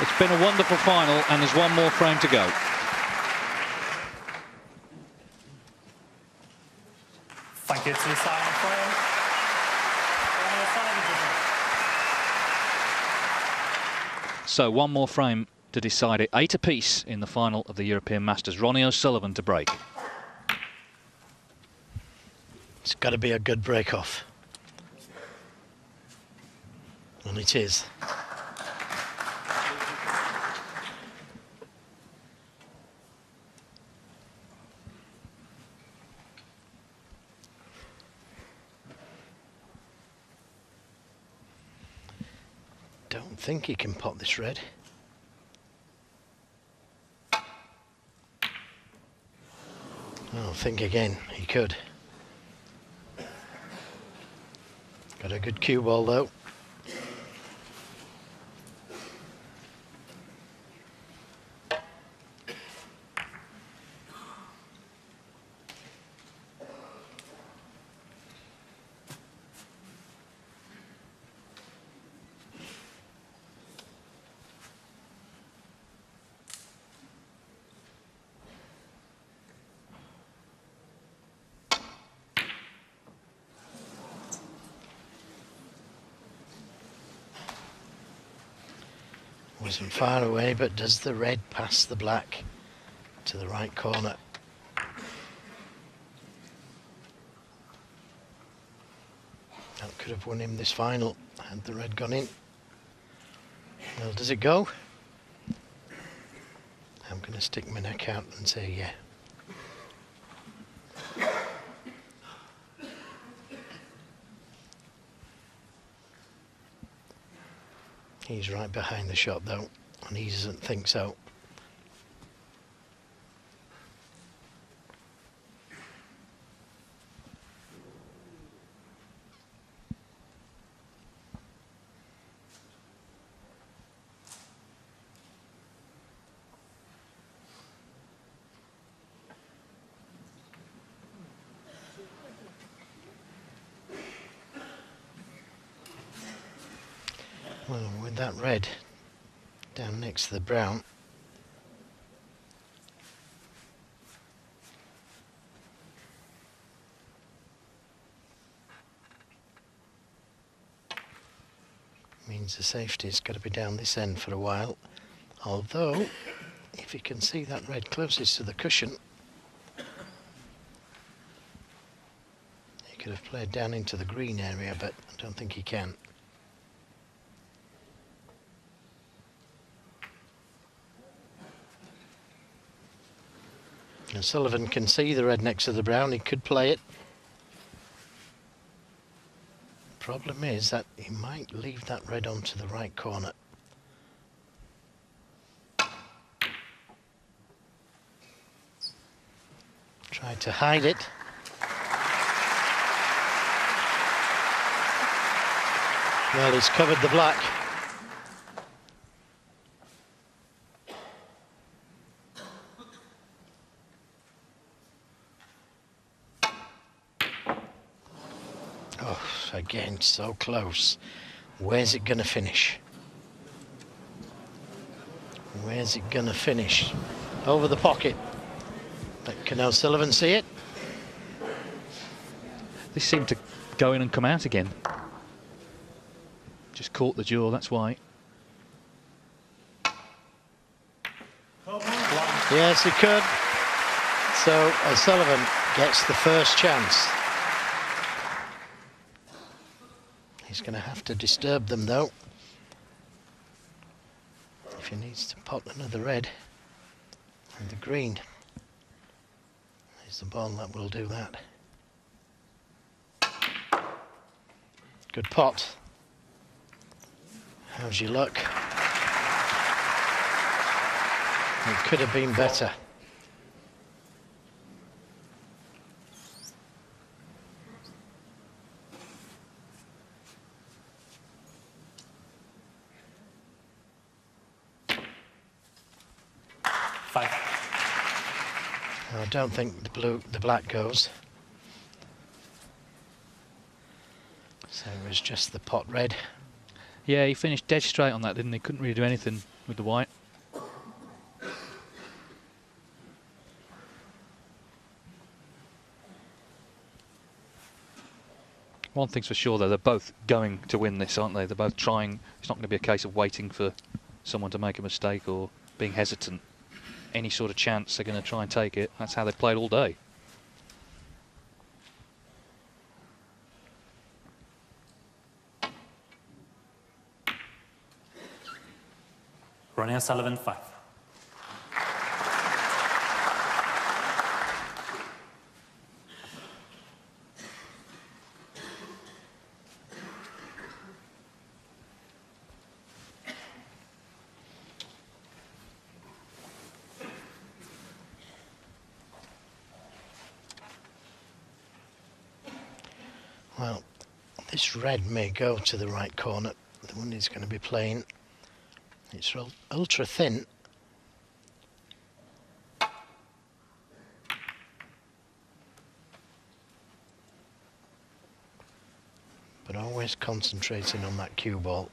It's been a wonderful final, and there's one more frame to go. Thank you to the final frame. So one more frame to decide it. 8 apiece in the final of the European Masters. Ronnie O'Sullivan to break. It's got to be a good break-off. And it is. Don't think he can pot this red. Oh, think again, he could. Got a good cue ball though. Wasn't far away, but does the red pass the black to the right corner? That could have won him this final had the red gone in. Well, does it go? I'm going to stick my neck out and say yeah. He's right behind the shot though, and he doesn't think so. Well, with that red down next to the brown, means the safety's got to be down this end for a while. Although, if you can see that red closest to the cushion, he could have played down into the green area, but I don't think he can. Now Sullivan can see the red next to the brown, he could play it. Problem is that he might leave that red onto the right corner. Tried to hide it. Well, he's covered the black. Oh, again, so close. Where's it going to finish? Where's it going to finish? Over the pocket. But can O'Sullivan see it? This seemed to go in and come out again. Just caught the jaw, that's why. Yes, he could. So O'Sullivan gets the first chance. He's going to have to disturb them though, if he needs to pot another red and the green. There's the ball that will do that. Good pot. How's your luck? It could have been better. I don't think the black goes. So it was just the pot red. Yeah, he finished dead straight on that, didn't he? Couldn't really do anything with the white. One thing's for sure, though, they're both going to win this, aren't they? They're both trying. It's not going to be a case of waiting for someone to make a mistake or being hesitant. Any sort of chance, they're going to try and take it. That's how they've played all day. Ronnie and Sullivan, 5. Well, this red may go to the right corner, the one he's going to be playing. It's ultra thin. But always concentrating on that cue ball.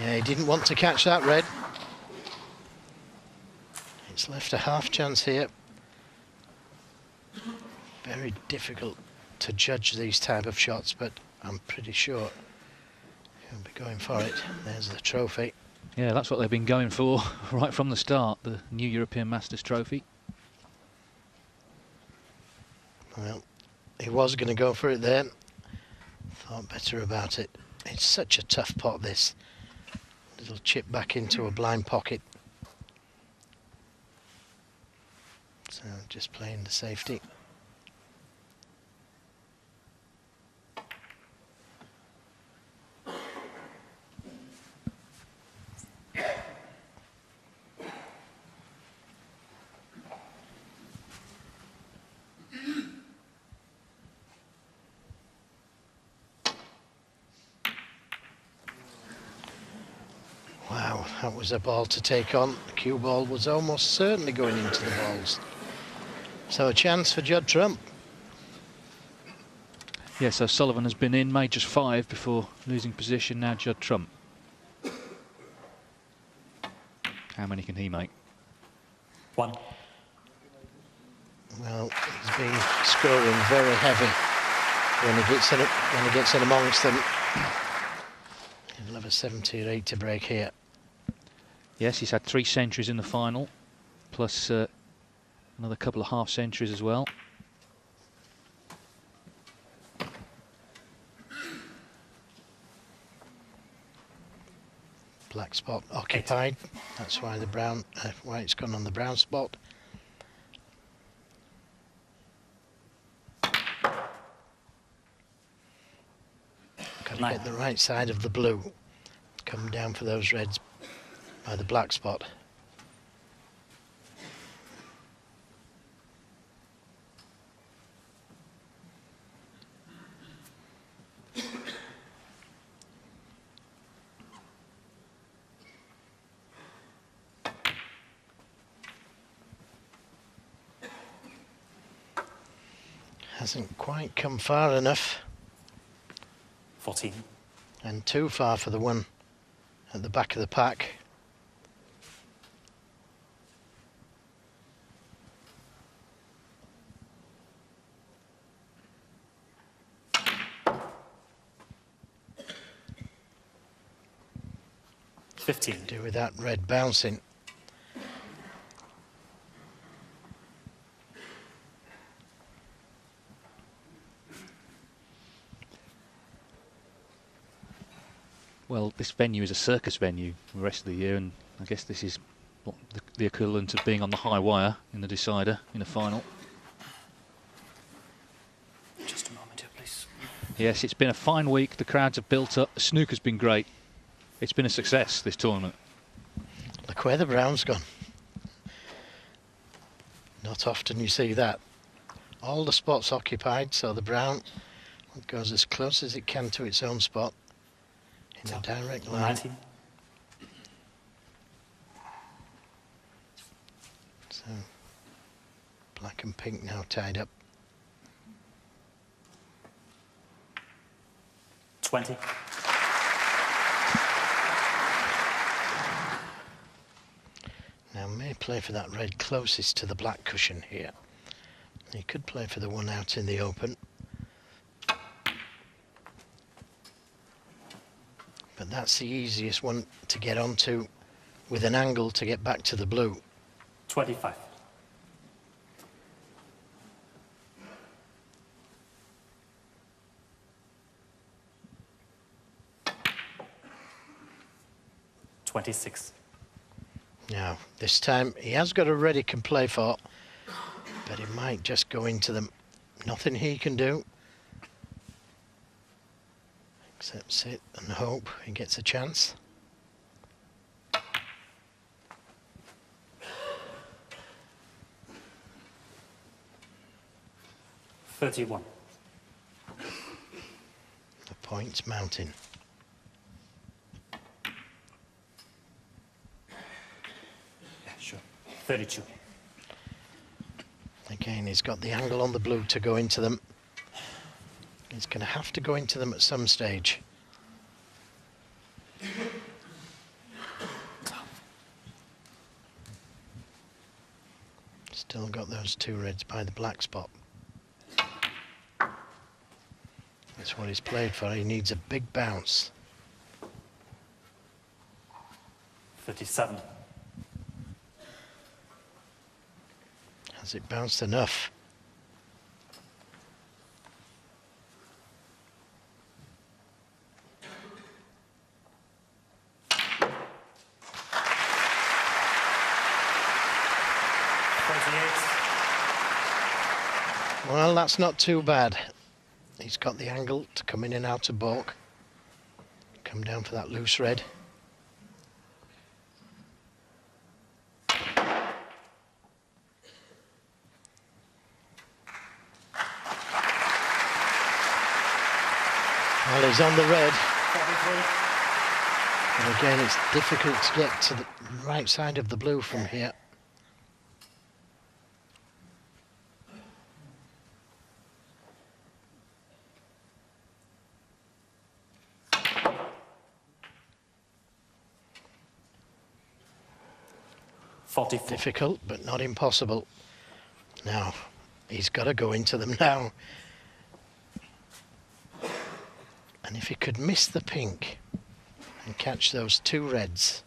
Yeah, he didn't want to catch that red. It's left a half chance here. Very difficult to judge these type of shots, but I'm pretty sure he'll be going for it. There's the trophy. Yeah, that's what they've been going for right from the start, the new European Masters trophy. Well, he was going to go for it then. Thought better about it. It's such a tough pot, this. Little chip back into a blind pocket. So just playing the safety. Wow, that was a ball to take on. The cue ball was almost certainly going into the balls. So a chance for Judd Trump. Yeah, so Sullivan has been in, made just 5 before losing position. Now Judd Trump. How many can he make? 1. Well, he's been scoring very heavy when he gets in amongst them. He'll have a 70 or 80 break here. Yes, he's had 3 centuries in the final, plus another couple of half centuries as well. Black spot occupied. That's why the brown, why it's gone on the brown spot. Got to get the right side of the blue. Come down for those reds by the black spot. Hasn't quite come far enough. 14. And too far for the one at the back of the pack. Do with that red bouncing. Well, this venue is a circus venue the rest of the year, and I guess this is what the equivalent of being on the high wire in the decider in a final. Just a moment here, please. Yes, it's been a fine week. The crowds have built up. The snooker's been great. It's been a success, this tournament. Look where the brown's gone. Not often you see that. All the spots occupied, so the brown goes as close as it can to its own spot in a direct line. 19. So black and pink now tied up. 20. Now may play for that red closest to the black cushion here. He could play for the one out in the open. But that's the easiest one to get onto with an angle to get back to the blue. 25. $26. Now, this time he has got a red he can play for, but he might just go into them. Nothing he can do except sit and hope he gets a chance. $31. The points mounting. Yeah, sure. 32. Again, he's got the angle on the blue to go into them. He's going to have to go into them at some stage. Still got those two reds by the black spot. That's what he's played for. He needs a big bounce. 37. Has it bounced enough? Well, that's not too bad. He's got the angle to come in and out of balk. Come down for that loose red. Well, he's on the red. And again, it's difficult to get to the right side of the blue from here. Difficult, but not impossible. Now, he's got to go into them now. And if he could miss the pink and catch those two reds.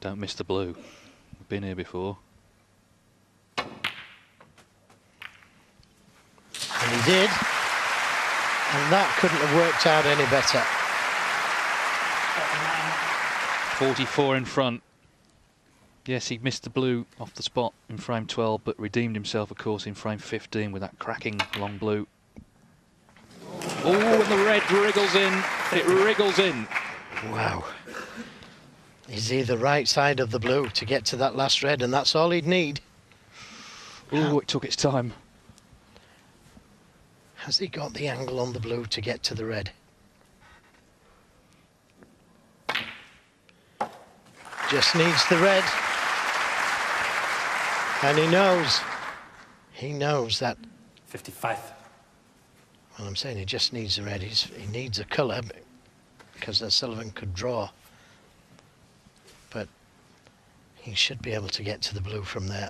Don't miss the blue. We've been here before. And he did. And that couldn't have worked out any better. 44 in front. Yes, he missed the blue off the spot in frame 12, but redeemed himself, of course, in frame 15 with that cracking long blue. Oh, and the red wriggles in. It wriggles in. Wow. He's either right side of the blue to get to that last red, and that's all he'd need. Oh, it took its time. Has he got the angle on the blue to get to the red? Just needs the red. And he knows that. 55. Well, I'm saying he just needs the red. He needs a colour because Sullivan could draw. But he should be able to get to the blue from there.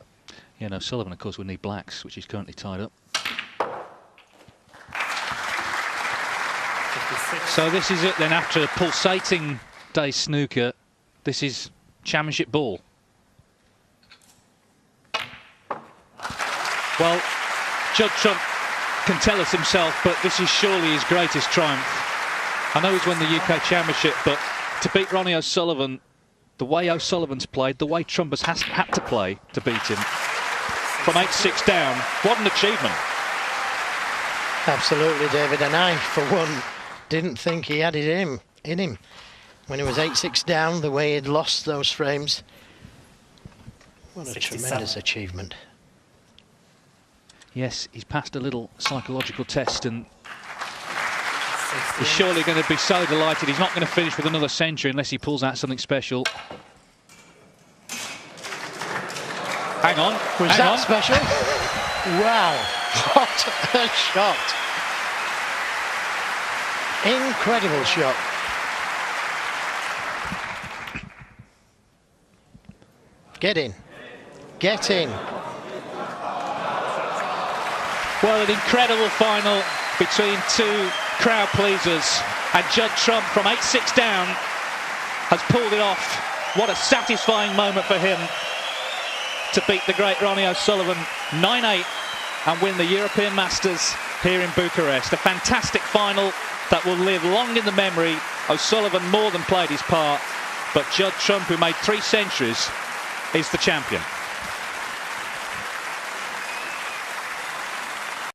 Yeah, no, Sullivan, of course, would need blacks, which is currently tied up. 56. So this is it then, after a pulsating day snooker. This is championship ball. Well, Judd Trump can tell us himself, but this is surely his greatest triumph. I know he's won the UK Championship, but to beat Ronnie O'Sullivan the way O'Sullivan's played, the way Trump has had to play to beat him from 8-6 down. What an achievement. Absolutely, David. And I, for one, didn't think he had it in him. When he was 8-6 down, the way he'd lost those frames. What a 67. tremendous achievement. Yes, he's passed a little psychological test, and 68. he's surely going to be so delighted. He's not going to finish with another century unless he pulls out something special. Hang on. Was hang that on. special? Wow. What a shot. Incredible shot. Get in. Get in. Well, an incredible final between two crowd pleasers, and Judd Trump from 8-6 down has pulled it off. What a satisfying moment for him to beat the great Ronnie O'Sullivan 9-8 and win the European Masters here in Bucharest. A fantastic final that will live long in the memory. O'Sullivan more than played his part, but Judd Trump, who made 3 centuries, is the champion.